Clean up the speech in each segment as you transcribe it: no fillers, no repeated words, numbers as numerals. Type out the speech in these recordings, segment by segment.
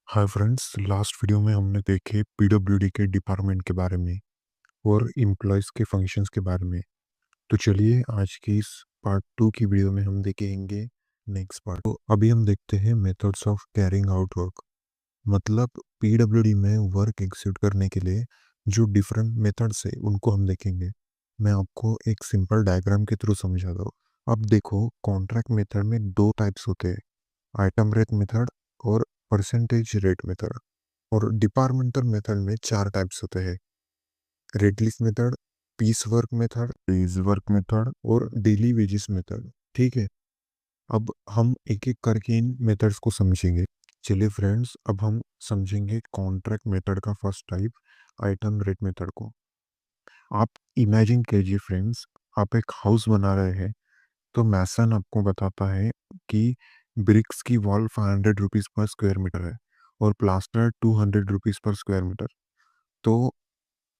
Hi friends, last video में हमने देखे पीडब्ल्यूडी के डिपार्टमेंट के बारे में और एम्प्लॉयज़ के फंक्शंस के बारे में। तो चलिए आज की इस पार्ट 2 की वीडियो में हम देखेंगे नेक्स्ट पार्ट। तो अभी हम देखते हैं methods of carrying out work. मतलब पीडब्ल्यूडी में वर्क एग्जीक्यूट करने के लिए जो डिफरेंट मेथड्स है उनको हम देखेंगे। मैं आपको एक सिंपल डायग्राम के थ्रू समझाता हूँ। अब देखो, कॉन्ट्रैक्ट मेथड में दो टाइप्स होते हैं, आइटम रेट मेथड और परसेंटेज रेट मेथड। और डिपार्टमेंटल मेथड में चार टाइप्स होते हैं, rate list method, piece work method, days work method और डेली वेजेस मेथड। ठीक है, अब हम एक एक करके इन मेथड्स को समझेंगे। चलिए फ्रेंड्स, अब हम समझेंगे कॉन्ट्रैक्ट मेथड का first type, item rate method को। आप इमेजिन कीजिए फ्रेंड्स, आप एक हाउस बना रहे हैं, तो मैसन आपको बताता है कि ब्रिक्स की वॉल 500 रुपीज़ पर स्क्वायर मीटर है और प्लास्टर 200 रुपीज़ पर स्क्वायर मीटर। तो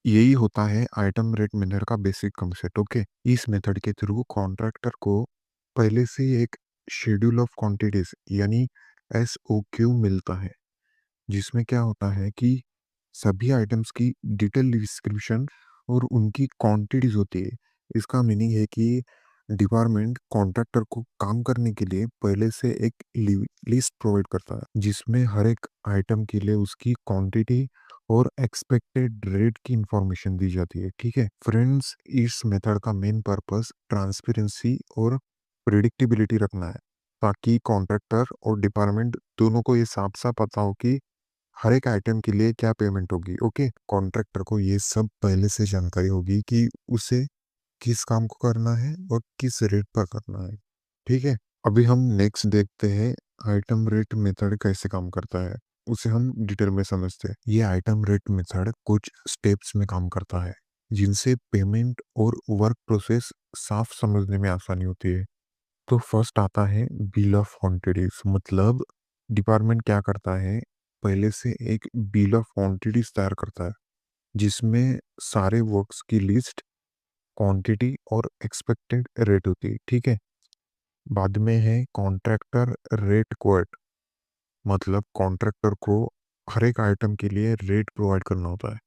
यही होता है आइटम रेट मेथड का बेसिक कंसेप्ट। ओके, इस मेथड के थ्रू कॉन्ट्रैक्टर को पहले से ही एक शेड्यूल ऑफ क्वांटिटीज यानी SOQ मिलता है, जिसमें क्या होता है कि सभी आइटम्स की डिटेल डिस्क्रिप्शन और उनकी क्वांटिटीज होती है। इसका मीनिंग है कि डिपार्टमेंट कॉन्ट्रैक्टर को काम करने के लिए पहले से एक लिस्ट प्रोवाइड करता है, जिसमें हर एक आइटम के लिए उसकी क्वांटिटी और एक्सपेक्टेड रेट की इंफॉर्मेशन दी जाती है। ठीक है फ्रेंड्स, इस मेथड का मेन पर्पस ट्रांसपेरेंसी और प्रिडिक्टेबिलिटी रखना है, ताकि कॉन्ट्रैक्टर और डिपार्टमेंट दोनों को ये साफ साफ पता हो कि हर एक आइटम के लिए क्या पेमेंट होगी। ओके, कॉन्ट्रैक्टर को ये सब पहले से जानकारी होगी कि उसे किस काम को करना है और किस रेट पर करना है। ठीक है, अभी हम नेक्स्ट देखते हैं आइटम रेट मेथड कैसे काम करता है, उसे हम डिटेल में समझते हैं। ये आइटम रेट मेथड कुछ स्टेप्स में काम करता है, जिनसे पेमेंट और वर्क प्रोसेस साफ समझने में आसानी होती है। तो फर्स्ट आता है बिल ऑफ क्वांटिटीज। मतलब डिपार्टमेंट क्या करता है, पहले से एक बिल ऑफ क्वांटिटीज तैयार करता है, जिसमें सारे वर्क्स की लिस्ट, क्वांटिटी और एक्सपेक्टेड रेट होती है। ठीक है, बाद में है कॉन्ट्रैक्टर रेट कोड। मतलब कॉन्ट्रैक्टर को हर एक आइटम के लिए रेट प्रोवाइड करना होता है,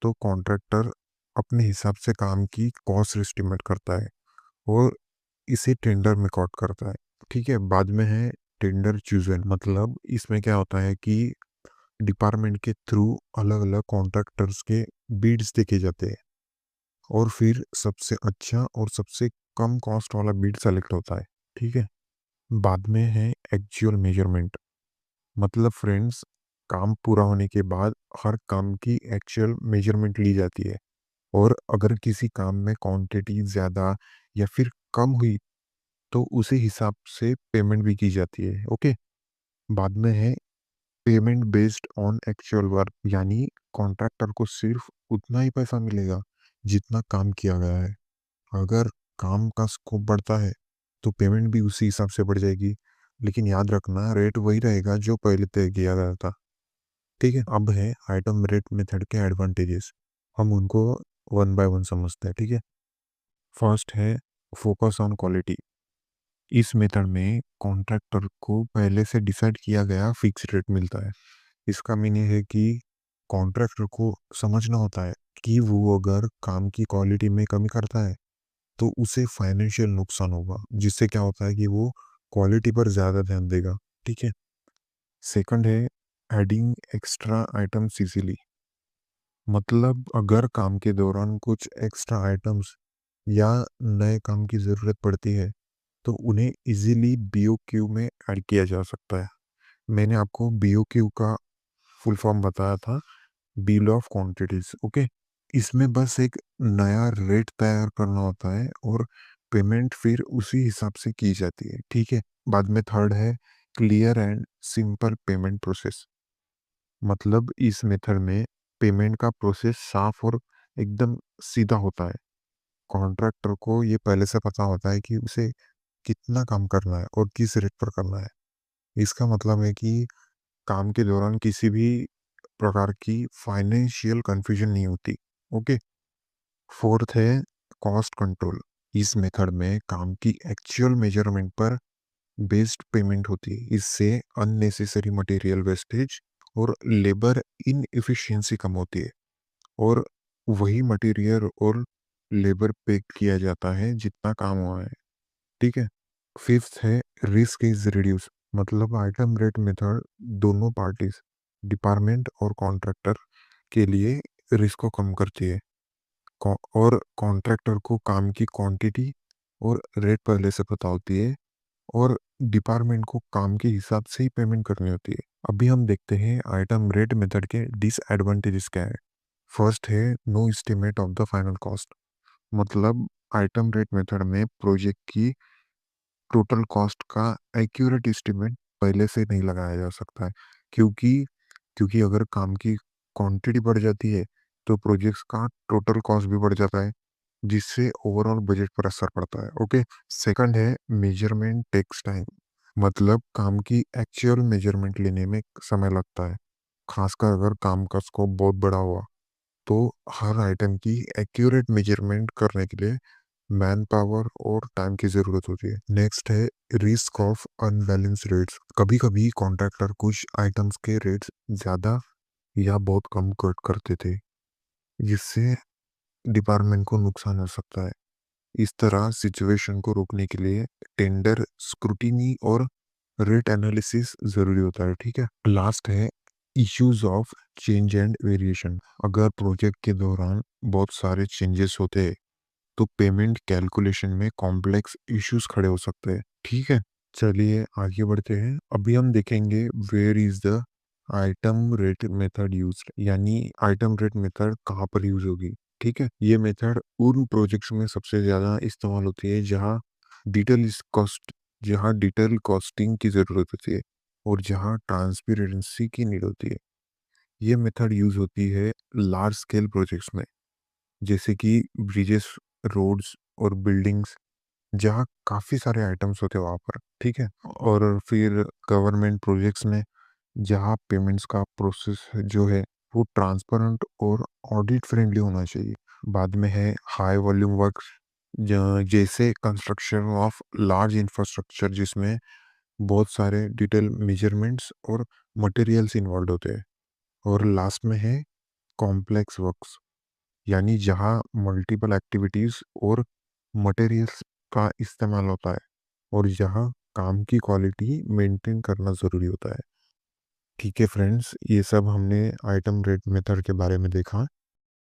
तो कॉन्ट्रैक्टर अपने हिसाब से काम की कॉस्ट एस्टिमेट करता है और इसे टेंडर में कोट करता है। ठीक है, बाद में है टेंडर चूजन। मतलब इसमें क्या होता है कि डिपार्टमेंट के थ्रू अलग अलग कॉन्ट्रैक्टर्स के बिड्स देखे जाते हैं और फिर सबसे अच्छा और सबसे कम कॉस्ट वाला बिड सेलेक्ट होता है। ठीक है, बाद में है एक्चुअल मेजरमेंट। मतलब फ्रेंड्स, काम पूरा होने के बाद हर काम की एक्चुअल मेजरमेंट ली जाती है और अगर किसी काम में क्वांटिटी ज़्यादा या फिर कम हुई तो उसी हिसाब से पेमेंट भी की जाती है। ओके, बाद में है payment based on actual work. यानी कॉन्ट्रैक्टर को सिर्फ उतना ही पैसा मिलेगा जितना काम किया गया है। अगर काम का स्कोप बढ़ता है तो पेमेंट भी उसी हिसाब से बढ़ जाएगी, लेकिन याद रखना रेट वही रहेगा जो पहले तय किया गया था। ठीक है, अब है आइटम रेट मेथड के एडवांटेजेस, हम उनको वन बाय वन समझते हैं। ठीक है, फर्स्ट है फोकस ऑन क्वालिटी। इस मेथड में कॉन्ट्रैक्टर को पहले से डिसाइड किया गया फिक्स रेट मिलता है। इसका मीनिंग है कि कॉन्ट्रैक्टर को समझना होता है कि वो अगर काम की क्वालिटी में कमी करता है तो उसे फाइनेंशियल नुकसान होगा, जिससे क्या होता है कि वो क्वालिटी पर ज़्यादा ध्यान देगा। ठीक है, सेकंड है एडिंग एक्स्ट्रा आइटम्स इजीली। मतलब अगर काम के दौरान कुछ एक्स्ट्रा आइटम्स या नए काम की ज़रूरत पड़ती है तो उन्हें इजीली BOQ में ऐड किया जा सकता है। मैंने आपको BOQ का फुल फॉर्म बताया था, बिल ऑफ क्वांटिटीज। ओके, इसमें बस एक नया रेट तैयार करना होता है और पेमेंट फिर उसी हिसाब से की जाती है। ठीक है, बाद में थर्ड है clear and simple payment process. मतलब इस मेथड में पेमेंट का प्रोसेस साफ और एकदम सीधा होता है। कॉन्ट्रैक्टर को ये पहले से पता होता है कि उसे कितना काम करना है और किस रेट पर करना है। इसका मतलब है कि काम के दौरान किसी भी प्रकार की फाइनेंशियल कंफ्यूजन नहीं होती। ओके, फोर्थ है कॉस्ट कंट्रोल। इस मेथड में काम की एक्चुअल मेजरमेंट पर बेस्ड पेमेंट होती है। इससे अननेसेसरी मटेरियल वेस्टेज और लेबर इनएफिशिएंसी कम होती है और वही मटेरियल और लेबर पे किया जाता है जितना काम हुआ है। ठीक है। फिफ्थ है रिस्क इज रिड्यूस, मतलब आइटम रेट मेथड दोनों पार्टीज, डिपार्टमेंट और कॉन्ट्रैक्टर के लिए रिस्क को कम करती है। और कॉन्ट्रैक्टर को काम की क्वांटिटी और रेट पहले से पता होती है और डिपार्टमेंट को काम के हिसाब से ही पेमेंट करनी होती है। अभी हम देखते हैं आइटम रेट मेथड के डिसएडवांटेजेस क्या है। फर्स्ट है no estimate of the final cost, मतलब आइटम रेट मेथड में प्रोजेक्ट की टोटल कॉस्ट का एक्यूरेट एस्टिमेट पहले से नहीं लगाया जा सकता है, क्योंकि क्योंकि अगर काम की क्वांटिटी बढ़ जाती है तो प्रोजेक्ट्स का टोटल कॉस्ट भी बढ़ जाता है, जिससे ओवरऑल बजट पर असर पड़ता है। ओके। सेकंड है मेजरमेंट टेक्स टाइम, मतलब काम की एक्चुअल मेजरमेंट लेने में समय लगता है, खासकर अगर काम का स्कोप बहुत बड़ा हुआ तो हर आइटम की एक्यूरेट मेजरमेंट करने के लिए मैन पावर और टाइम की जरूरत होती है। नेक्स्ट है रिस्क ऑफ अनबैलेंस रेट्स, कभी कभी कॉन्ट्रैक्टर कुछ आइटम्स के रेट्स ज्यादा या बहुत कम कट करते थे, जिससे डिपार्टमेंट को नुकसान हो सकता है। इस तरह सिचुएशन को रोकने के लिए टेंडर स्क्रूटिनी और रेट एनालिसिस जरूरी होता है। ठीक है। लास्ट है issues of change and variation, अगर प्रोजेक्ट के दौरान बहुत सारे चेंजेस होते हैं तो पेमेंट कैलकुलेशन में कॉम्प्लेक्स इश्यूज खड़े हो सकते हैं। ठीक है। चलिए आगे बढ़ते हैं। अभी हम देखेंगे where is the item rate method used, यानी आइटम रेट मेथड कहाँ पर यूज होगी। ठीक है। ये मेथड उन प्रोजेक्ट्स में सबसे ज्यादा इस्तेमाल होती है जहाँ डिटेल कॉस्टिंग की जरूरत होती है और जहाँ ट्रांसपेरेंसी की नीड होती है। ये मेथड यूज होती है लार्ज स्केल प्रोजेक्ट्स में, जैसे कि ब्रिजेस, रोड्स और बिल्डिंग्स, जहाँ काफी सारे आइटम्स होते हैं वहां पर। ठीक है। और फिर गवर्नमेंट प्रोजेक्ट्स में जहाँ पेमेंट्स का प्रोसेस जो है वो ट्रांसपेरेंट और ऑडिट फ्रेंडली होना चाहिए। बाद में है हाई वॉल्यूम वर्क, जैसे कंस्ट्रक्शन ऑफ लार्ज इंफ्रास्ट्रक्चर, जिसमें बहुत सारे डिटेल मेजरमेंट्स और मटेरियल्स इन्वॉल्व होते हैं। और लास्ट में है कॉम्प्लेक्स वर्क्स, यानी जहाँ मल्टीपल एक्टिविटीज और मटेरियल्स का इस्तेमाल होता है और जहाँ काम की क्वालिटी मेंटेन करना ज़रूरी होता है। ठीक है फ्रेंड्स, ये सब हमने आइटम रेट मेथड के बारे में देखा।